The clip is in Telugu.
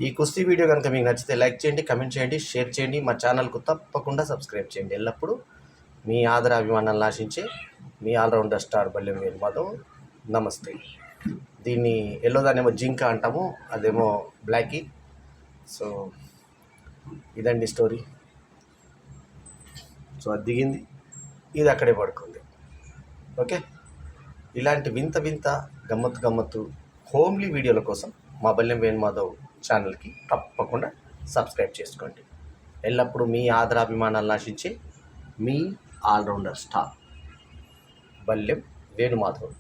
ఈ కుస్తీ వీడియో కనుక మీకు నచ్చితే లైక్ చేయండి, కమెంట్ చేయండి, షేర్ చేయండి. మా ఛానల్కు తప్పకుండా సబ్స్క్రైబ్ చేయండి. ఎల్లప్పుడూ మీ ఆదరాభిమానాలను ఆశించే మీ ఆల్రౌండర్ స్టార్ బల్లెం వేణు మాధవ్. నమస్తే. దీన్ని ఎల్లోదాన్నేమో జింక అంటాము, అదేమో బ్లాకీ. సో ఇదండి స్టోరీ. సో అది దిగింది, ఇది అక్కడే పడుకుంది. ఓకే, ఇలాంటి వింత వింత గమ్మత్తు హోమ్లీ వీడియోల కోసం మా బల్లెం వేణు మాధవ్ ఛానల్కి తప్పకుండా సబ్స్క్రైబ్ చేసుకోండి. ఎల్లప్పుడూ మీ ఆదరాభిమానాలను ఆశించే మీ ఆల్రౌండర్ స్టార్ బల్లెం వేణు మాధవ్.